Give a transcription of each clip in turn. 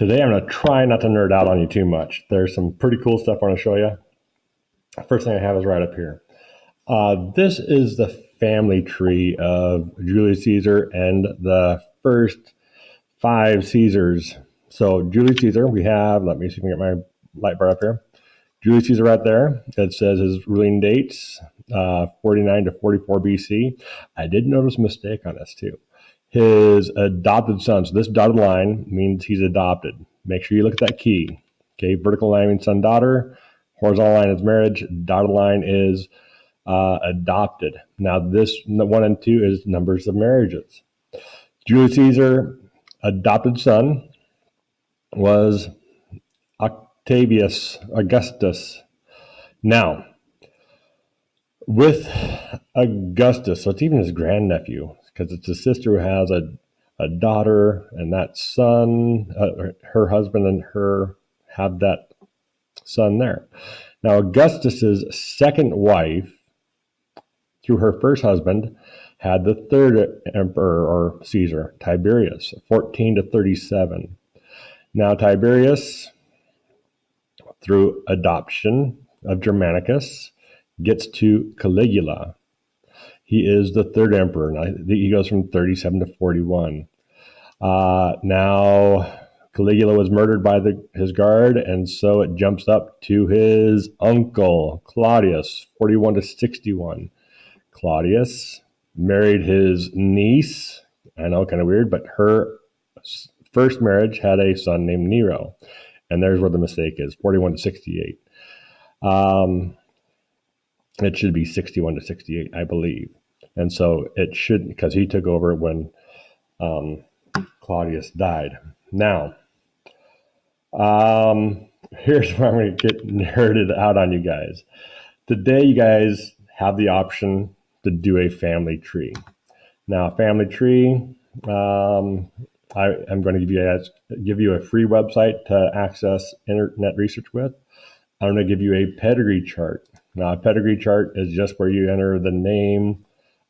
Today I'm going to try not to nerd out on you too much. There's some pretty cool stuff I want to show you. First thing I have is right up here. This is the family tree of Julius Caesar and the first 5 Caesars. So Julius Caesar, we have, let me see if I can get my light bar up here. Julius Caesar right there. It says his ruling dates, 49 to 44 BC. I did notice a mistake on this too. His adopted son. So this dotted line means he's adopted. Make sure you look at that key. Okay, vertical line means son, daughter. Horizontal line is marriage. Dotted line is adopted. Now this 1 and 2 is numbers of marriages. Julius Caesar adopted son was Augustus. Now, with Augustus, so it's even his grandnephew, because it's his sister who has a daughter, and that son, her husband and her have that son there. Now, Augustus's second wife, through her first husband, had the third emperor or Caesar, Tiberius, 14 to 37. Now, Tiberius, through adoption of Germanicus, gets to Caligula. He is the third emperor. Now, he goes from 37 to 41. Now, Caligula was murdered by his guard, and so it jumps up to his uncle, Claudius, 41 to 61. Claudius married his niece. I know, kind of weird, but her first marriage had a son named Nero. And there's where the mistake is, 41 to 68. It should be 61 to 68, I believe. And so it should, because he took over when Claudius died. Now, here's where I'm going to get nerded out on you guys. Today, you guys have the option to do a family tree. Now, family tree, I'm going to give you a free website to access internet research with. I'm going to give you a pedigree chart. Now, a pedigree chart is just where you enter the name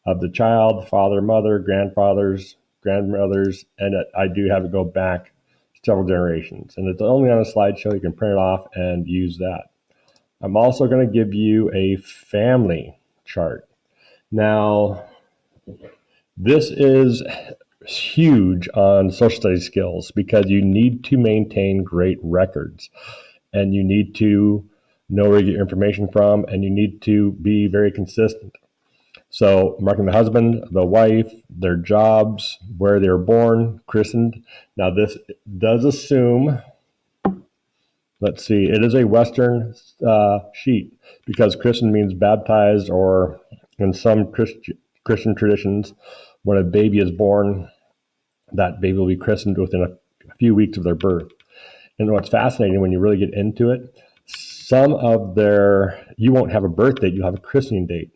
of the child, father, mother, grandfathers, grandmothers, and I do have it go back several generations. And it's only on a slideshow. You can print it off and use that. I'm also going to give you a family chart. Now, this is huge on social studies skills because you need to maintain great records and you need to know where you get your information from and you need to be very consistent. So marking the husband, the wife, their jobs, where they were born, christened. Now this does assume, let's see, it is a Western sheet because christened means baptized, or in some Christian traditions, when a baby is born, that baby will be christened within a few weeks of their birth. And what's fascinating when you really get into it, you won't have a birth date, you'll have a christening date.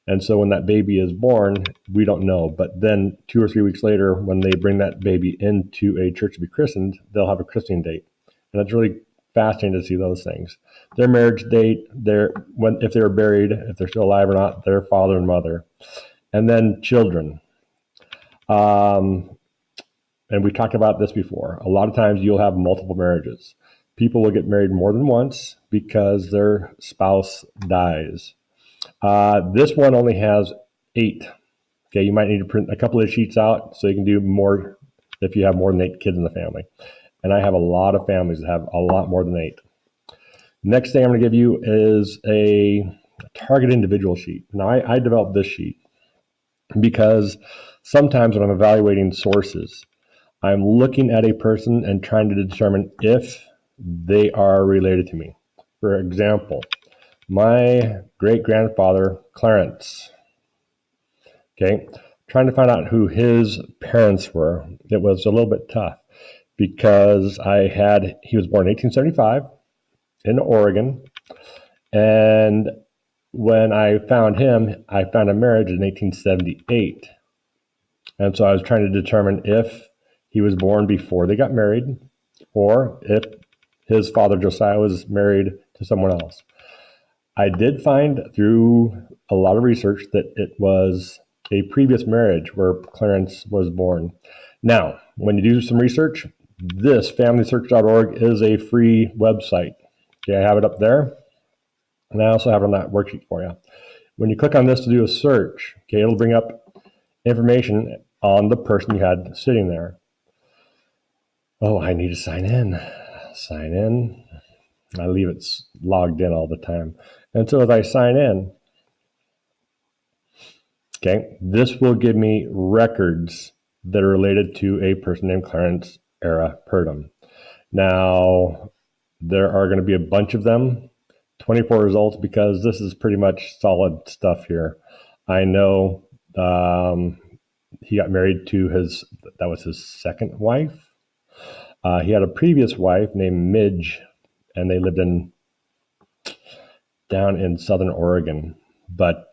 And so when that baby is born, we don't know. But then 2 or 3 weeks later, when they bring that baby into a church to be christened, they'll have a christening date. And it's really fascinating to see those things. Their marriage date, if they were buried, if they're still alive or not, their father and mother. And then children. And we talked about this before. A lot of times you'll have multiple marriages. People will get married more than once because their spouse dies. This one only has 8. Okay, you might need to print a couple of sheets out so you can do more if you have more than 8 kids in the family. And I have a lot of families that have a lot more than 8. Next thing I'm going to give you is a target individual sheet. Now, I developed this sheet because sometimes when I'm evaluating sources, I'm looking at a person and trying to determine if they are related to me. For example, my great-grandfather, Clarence, okay, trying to find out who his parents were, it was a little bit tough because he was born in 1875 in Oregon, and when I found him, I found a marriage in 1878. And so I was trying to determine if he was born before they got married or if his father, Josiah, was married to someone else. I did find through a lot of research that it was a previous marriage where Clarence was born. Now, when you do some research, This Familysearch.org is a free website. Okay, I have it up there, and I also have it on that worksheet for you. When you click on this to do a search, okay, it'll bring up information on the person you had sitting there. Oh, I need to sign in. Sign in. I leave it logged in all the time. And so as I sign in, okay, this will give me records that are related to a person named Clarence Era Purdom. Now, there are going to be a bunch of them, 24 results, because this is pretty much solid stuff here. I know he got married to that was his second wife. He had a previous wife named Midge, and they lived down in southern Oregon. But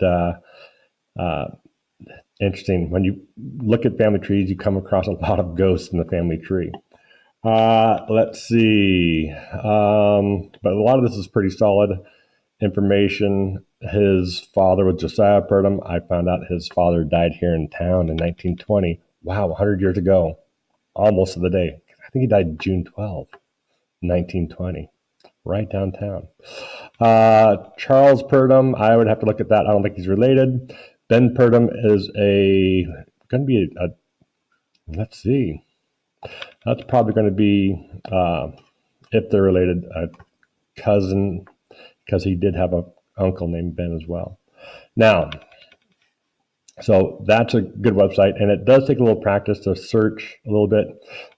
interesting, when you look at family trees, you come across a lot of ghosts in the family tree. Let's see. But a lot of this is pretty solid information. His father was Josiah Purdom. I found out his father died here in town in 1920. Wow, 100 years ago, almost to the day. I think he died June 12, 1920, right downtown. Charles Purdom, I would have to look at that. I don't think he's related. Ben Purdom is going to be let's see. That's probably going to be, if they're related, a cousin, because he did have an uncle named Ben as well. Now, so that's a good website, and it does take a little practice to search a little bit.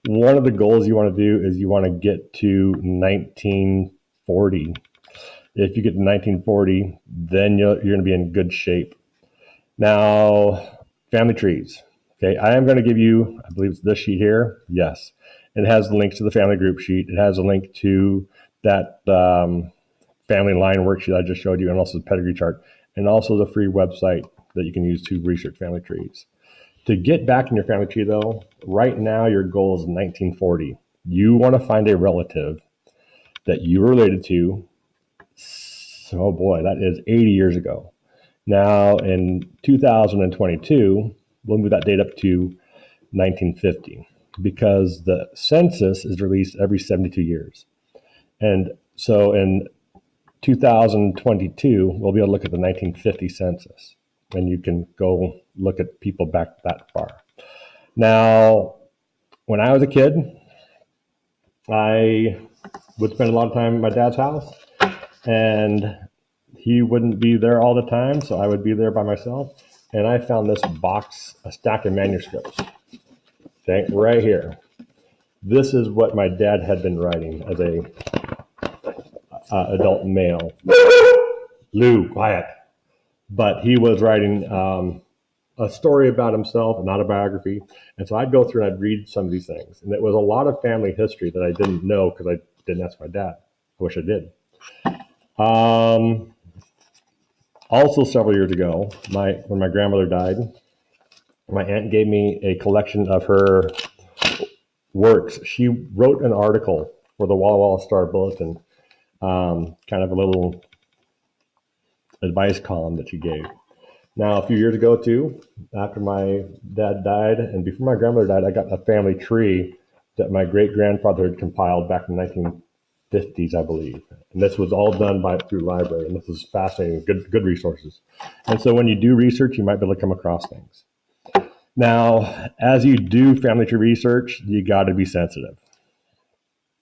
One of the goals you want to do is you want to get to 1940. If you get to 1940, then you're going to be in good shape. Now, family trees. Okay, I am going to give you, I believe it's this sheet here. Yes. It has the links to the family group sheet. It has a link to that family line worksheet I just showed you, and also the pedigree chart, and also the free website that you can use to research family trees. To get back in your family tree, though, right now your goal is 1940. You want to find a relative that you were related to. Oh boy, that is 80 years ago. Now, in 2022, we'll move that date up to 1950 because the census is released every 72 years. And so in 2022, we'll be able to look at the 1950 census, and you can go look at people back that far. Now, when I was a kid, I would spend a lot of time at my dad's house, and he wouldn't be there all the time, so I would be there by myself. And I found this box, a stack of manuscripts, okay, right here. This is what my dad had been writing as a adult male. Lou, quiet. But he was writing a story about himself, an autobiography. And so I'd go through and I'd read some of these things. And it was a lot of family history that I didn't know because I didn't ask my dad. I wish I did. Also, several years ago, when my grandmother died, my aunt gave me a collection of her works. She wrote an article for the Walla Walla Star Bulletin, kind of a little advice column that she gave. Now, a few years ago, too, after my dad died and before my grandmother died, I got a family tree that my great-grandfather had compiled back in the 1950s, I believe. And this was all done through library, and this is fascinating, good resources. And so when you do research, you might be able to come across things. Now, as you do family tree research, you got to be sensitive.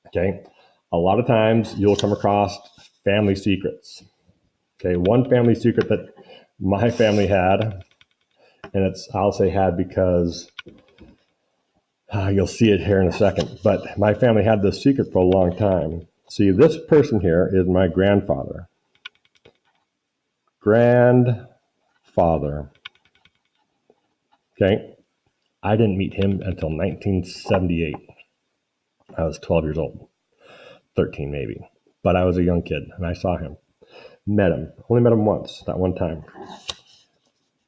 Okay? A lot of times, you'll come across family secrets. Okay, one family secret that my family had, and I'll say had because you'll see it here in a second, but my family had this secret for a long time. See, this person here is my grandfather. Grandfather. Okay, I didn't meet him until 1978. I was 12 years old, 13 maybe, but I was a young kid, and I saw him. Only met him once, that one time.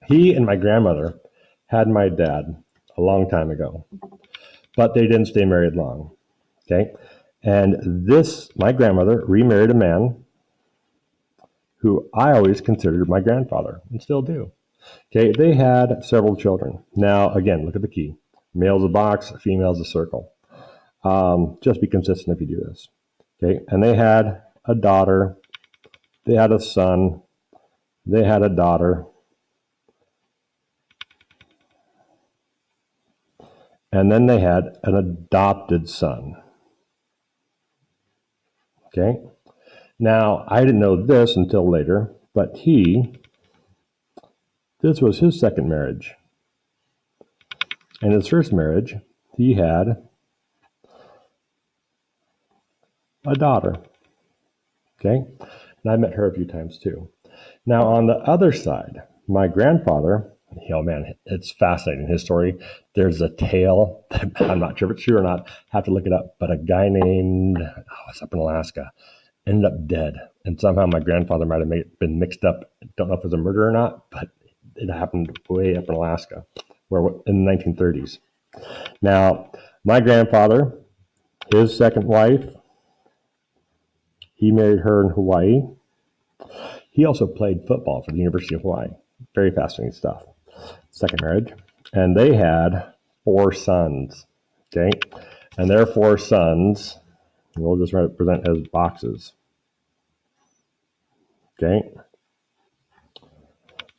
He and my grandmother had my dad a long time ago, but they didn't stay married long, okay? And my grandmother remarried a man who I always considered my grandfather, and still do. Okay, they had several children. Now, again, look at the key. Male's a box, female's a circle. Just be consistent if you do this. Okay, and they had a daughter, they had a son, they had a daughter, and then they had an adopted son. Okay, now I didn't know this until later, but this was his second marriage. And his first marriage, he had a daughter. Okay, and I met her a few times too. Now, on the other side, my grandfather, oh man, it's fascinating, his story. There's a tale, I'm not sure if it's true or not, have to look it up, but a guy named, it's up in Alaska, ended up dead. And somehow my grandfather might have been mixed up. Don't know if it was a murder or not, but it happened way up in Alaska, where in the 1930s. Now, my grandfather, his second wife, he married her in Hawaii. He also played football for the University of Hawaii. Very fascinating stuff. Second marriage. And they had 4 sons. Okay. And their 4 sons, we'll just represent as boxes. Okay.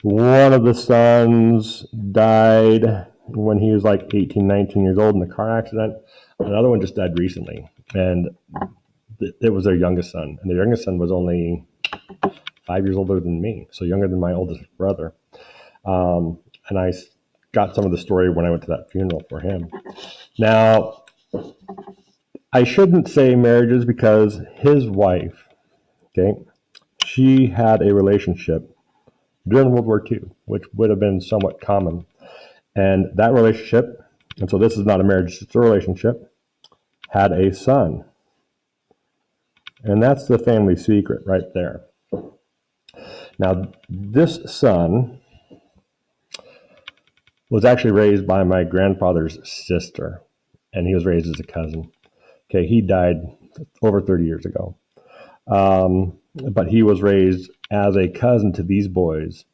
One of the sons died when he was like 18, 19 years old in a car accident. Another one just died recently. And it was their youngest son. And their youngest son was only 5 years older than me, so younger than my oldest brother. And I got some of the story when I went to that funeral for him. Now, I shouldn't say marriages because his wife, okay, she had a relationship during World War II, which would have been somewhat common. And that relationship, and so this is not a marriage, it's a relationship, had a son. And that's the family secret right there. Now, this son was actually raised by my grandfather's sister, and he was raised as a cousin. Okay, he died over 30 years ago. But he was raised as a cousin to these boys,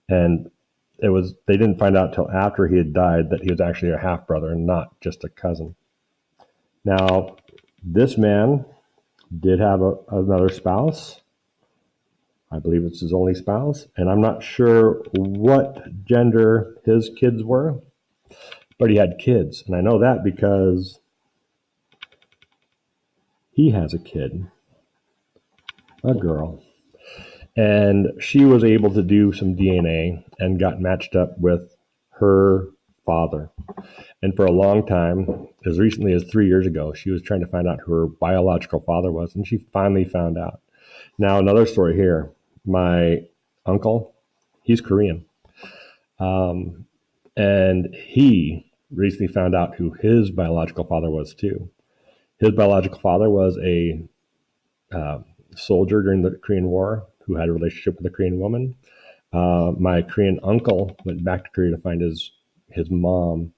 and they didn't find out till after he had died that he was actually a half brother and not just a cousin. Now, this man did have another spouse. I believe it's his only spouse, and I'm not sure what gender his kids were, but he had kids, and I know that because he has a kid, a girl, and she was able to do some DNA and got matched up with her father. And for a long time, as recently as 3 years ago, she was trying to find out who her biological father was, and she finally found out. Now, another story here. My uncle, he's Korean, and he recently found out who his biological father was too. His biological father was a soldier during the Korean War who had a relationship with a Korean woman. My Korean uncle went back to Korea to find his mom,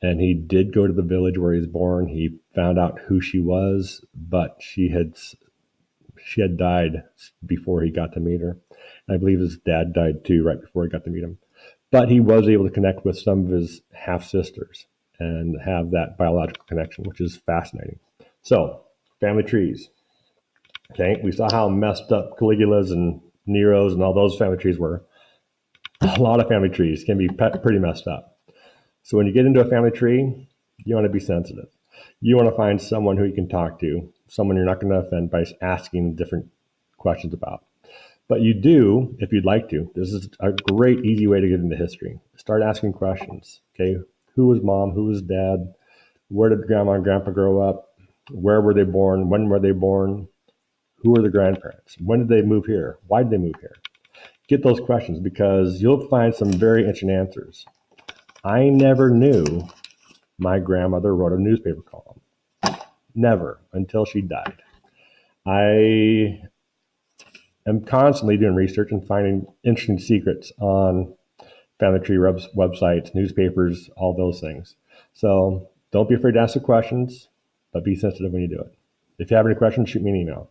and he did go to the village where he was born. He found out who she was, but she had died before he got to meet her. I believe his dad died too, right before he got to meet him. But he was able to connect with some of his half-sisters and have that biological connection, which is fascinating. So, family trees. Okay, we saw how messed up Caligula's and Nero's and all those family trees were. A lot of family trees can be pretty messed up. So when you get into a family tree, you want to be sensitive. You want to find someone who you can talk to, someone you're not going to offend by asking different questions about. But you do, if you'd like to. This is a great, easy way to get into history. Start asking questions. Okay, who was mom? Who was dad? Where did grandma and grandpa grow up? Where were they born? When were they born? Who were the grandparents? When did they move here? Why did they move here? Get those questions because you'll find some very interesting answers. I never knew my grandmother wrote a newspaper column. Never, until she died. I am constantly doing research and finding interesting secrets on family tree websites, newspapers, all those things. So don't be afraid to ask the questions, but be sensitive when you do it. If you have any questions, shoot me an email.